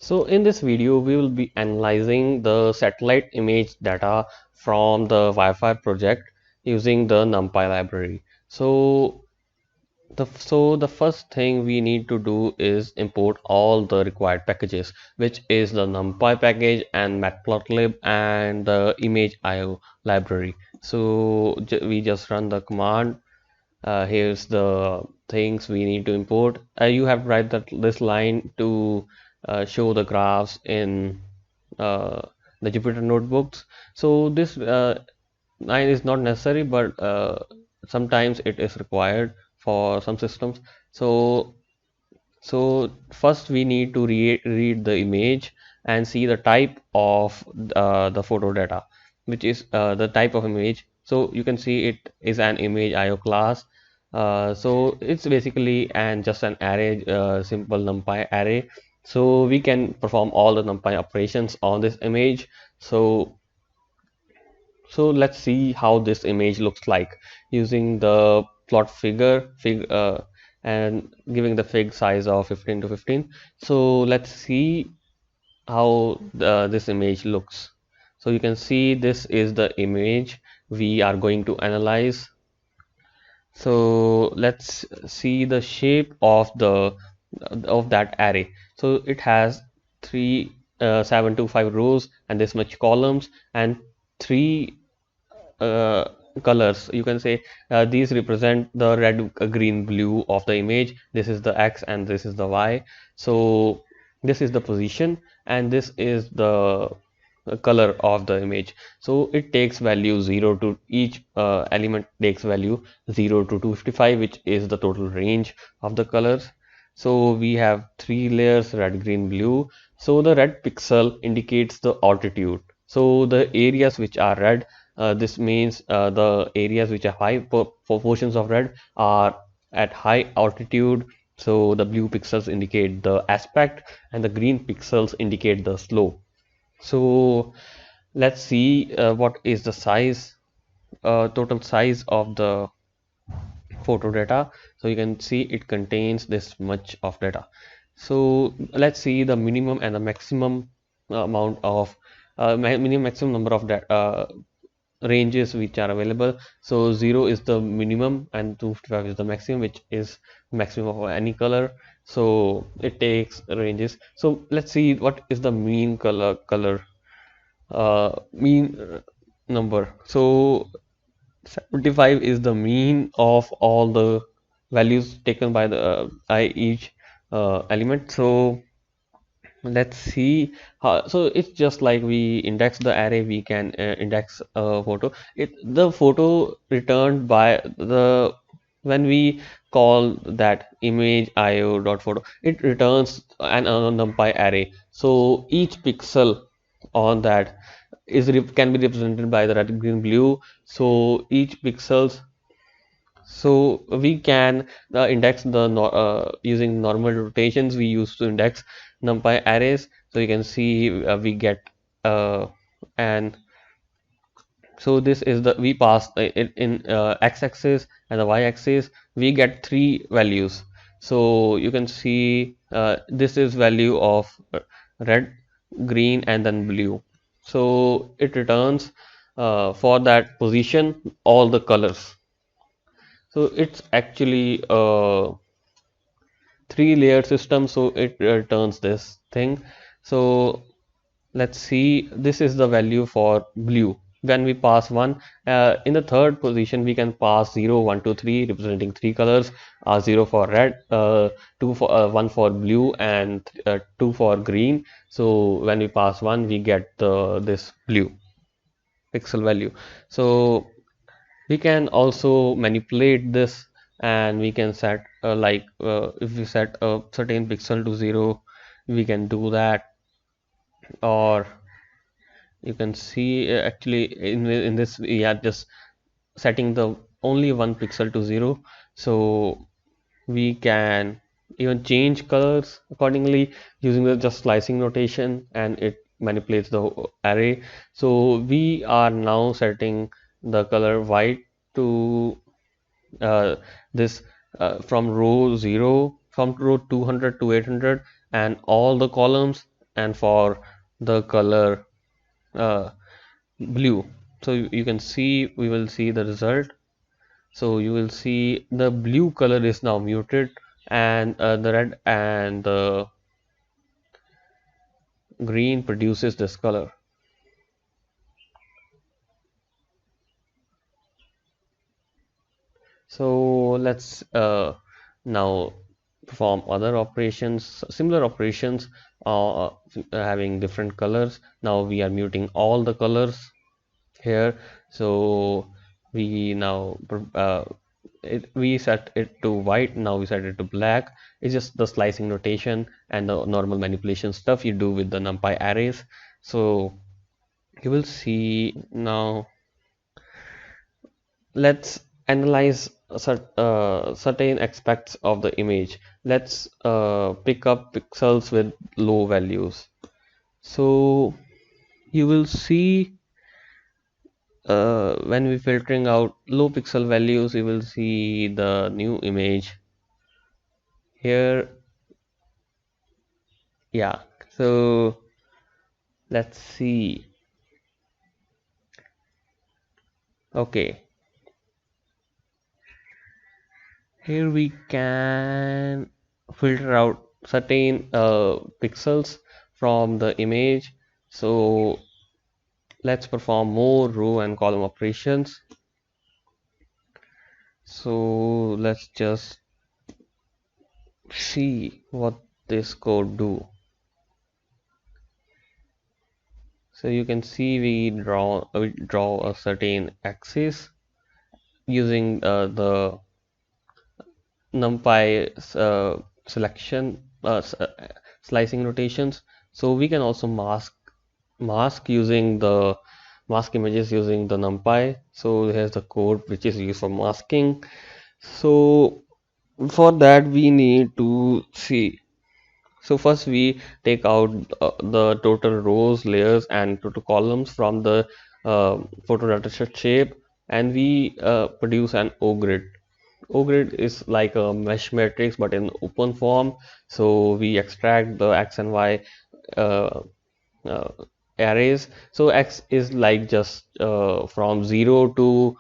So in this video, we will be analyzing the satellite image data from the Wi-Fi project using the NumPy library. So the first thing we need to do is import all the required packages, which is the NumPy package and matplotlib and the image.io library. So we just run the command. Here's the things we need to import. You have to write this line to show the graphs in uh, the Jupyter notebooks. So this line is not necessary, but sometimes it is required for some systems. So first we need to read the image and see the type of the photo data, which is the type of image. So you can see it is an image IO class. So it's basically just an array, simple NumPy array. So we can perform all the NumPy operations on this image. So let's see how this image looks like using the plot fig and giving the fig size of 15 to 15. So let's see how this image looks. So you can see this is the image we are going to analyze. So let's see the shape of that array. So it has 7 to 5 rows and this much columns and three uh, colors. You can say these represent the red, green, blue of the image. This is the X and this is the Y. So this is the position and this is the color of the image. So it takes value 0 to each element takes value 0 to 255, which is the total range of the colors. So we have three layers, red, green, blue. So the red pixel indicates the altitude. So the areas which are red, this means the areas which are high portions of red are at high altitude. So the blue pixels indicate the aspect and the green pixels indicate the slope. So let's see what is the size, total size of the photo data. So you can see it contains this much of data. So let's see the minimum and the maximum amount of minimum maximum number of ranges which are available. So 0 is the minimum and 255 is the maximum, which is maximum of any color. So it takes ranges. So let's see what is the mean mean number. So 75 is the mean of all the values taken by each element. So let's see how. So it's just like we index the array, we can index a photo. The photo returned by the when we call that image io.photo, it returns an NumPy array. So each pixel on that can be represented by the red, green, blue. So each pixels, so we can index the using normal rotations we use to index NumPy arrays. So you can see we get and so this is the we pass it in x-axis and the y-axis. We get three values. So you can see this is value of red, green, and then blue. So it returns for that position all the colors. So it's actually a three-layer system, so it returns this thing. So let's see, this is the value for blue. When we pass 1, in the third position we can pass 0, 1, 2, 3 representing three colors, 0 for red, 1 for blue, and 2 for green. So when we pass 1 we get this blue pixel value. So we can also manipulate this and we can set if we set a certain pixel to 0, we can do that. Or you can see actually in this we are just setting the only one pixel to 0. So we can even change colors accordingly using the just slicing notation, and it manipulates the array. So we are now setting the color white to this from row 0 from row 200 to 800 and all the columns, and for the color blue. So you can see, we will see the result. So you will see the blue color is now muted, and the red and the green produces this color. So let's now perform other operations, similar operations, having different colors. Now we are muting all the colors here. So we now we set it to white. Now we set it to black. It's just the slicing notation and the normal manipulation stuff you do with the NumPy arrays. So you will see now. Let's analyze certain aspects of the image. Let's pick up pixels with low values. So you will see when we filtering out low pixel values, you will see the new image here. Yeah, so let's see. Okay, here we can filter out certain pixels from the image. So let's perform more row and column operations. So let's just see what this code do. So you can see we draw a certain axis using the NumPy selection slicing notations. So we can also mask using the mask images using the NumPy. So here's the code which is used for masking. So for that we need to see. So first we take out the total rows, layers, and total columns from the photo dataset shape, and we produce an O-grid. O-grid is like a mesh matrix but in open form. So we extract the X and Y uh, uh, arrays. So X is like just from 0 to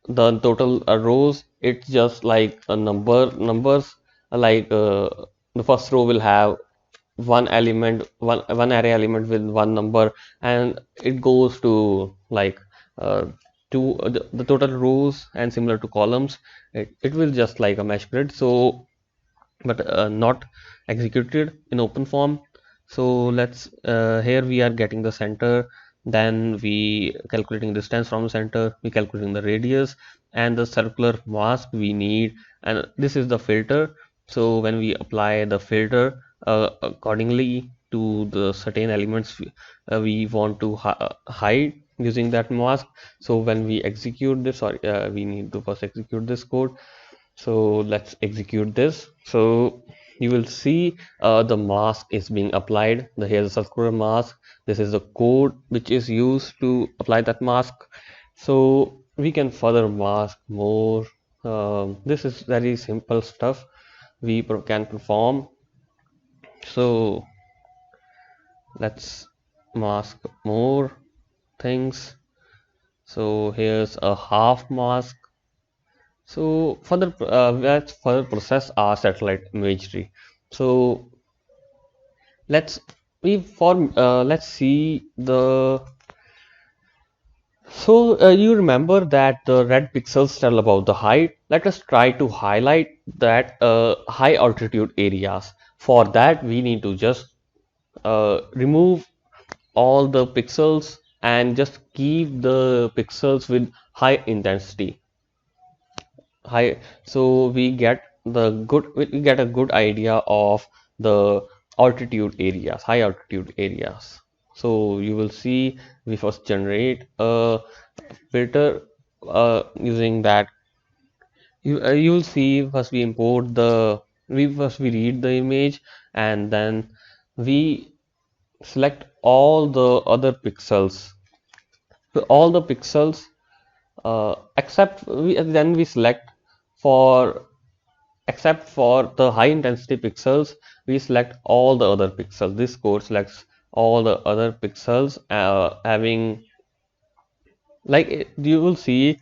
the total rows. It's just like a numbers, like the first row will have one element, one array element with one number, and it goes to like to the total rows, and similar to columns, it will just like a mesh grid. So but not executed in open form. So let's here we are getting the center, then we calculating distance from the center, we calculating the radius and the circular mask we need, and this is the filter. So when we apply the filter accordingly to the certain elements we want to hide using that mask. So when we execute this, sorry, we need to first execute this code. So let's execute this. So you will see the mask is being applied. Here's a circular mask. This is the code which is used to apply that mask. So we can further mask more. This is very simple stuff we can perform. So let's mask more things. So here's a half mask. So further, let's further process our satellite imagery. So let's let's see the. So you remember that the red pixels tell about the height. Let us try to highlight that high altitude areas. For that, we need to just remove all the pixels and just keep the pixels with high intensity. High, so we get a good idea of the altitude areas, high altitude areas. So you will see we first generate a filter using that. You will see first we import the we read the image, and then we select all the other pixels. So all the pixels except then we select for except for the high intensity pixels, we select all the other pixels. This code selects all the other pixels having, like you will see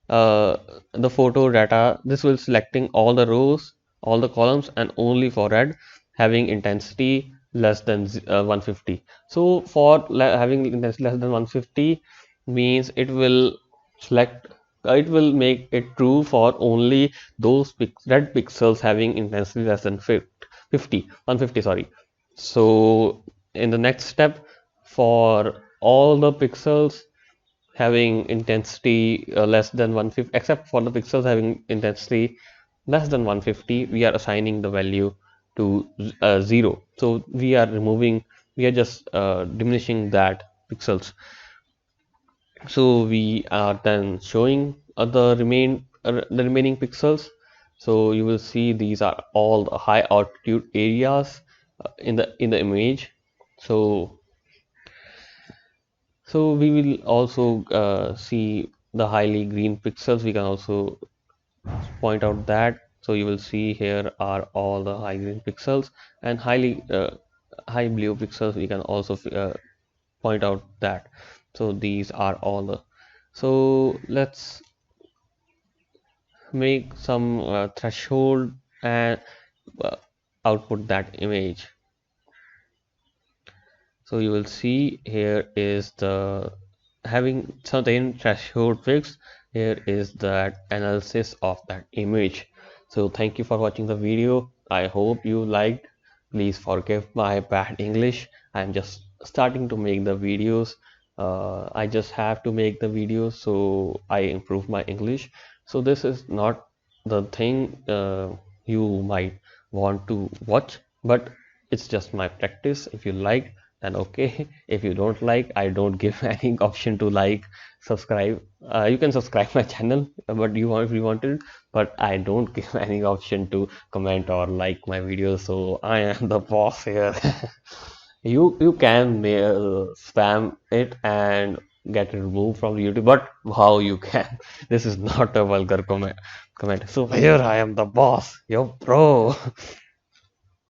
uh, the photo data. This will selecting all the rows, all the columns, and only for red having intensity less than 150. So for having intensity less than 150 means it will select, it will make it true for only those red pixels having intensity less than 150, sorry. So in the next step, for all the pixels having intensity less than 150, except for the pixels having intensity less than 150, we are assigning the value to 0. So we are removing, we are just diminishing that pixels. So we are then showing the remaining pixels. So you will see these are all the high altitude areas in the image. So we will also see the highly green pixels. We can also point out that. So you will see here are all the high green pixels, and high blue pixels. We can also point out that. So these are all the. So let's make some threshold and uh, output that image. So you will see here is the having certain threshold fixed. Here is that analysis of that image. So thank you for watching the video. I hope you liked. Please forgive my bad English. I'm just starting to make the videos. I just have to make the videos so I improve my English. So this is not the thing you might want to watch, but it's just my practice. If you like, then okay. If you don't like, I don't give any option to like, subscribe. You can subscribe my channel, but you want if you wanted, but I don't give any option to comment or like my videos. So I am the boss here. You can spam it and get it removed from YouTube, but how you can? This is not a vulgar comment. So here I am the boss, yo bro.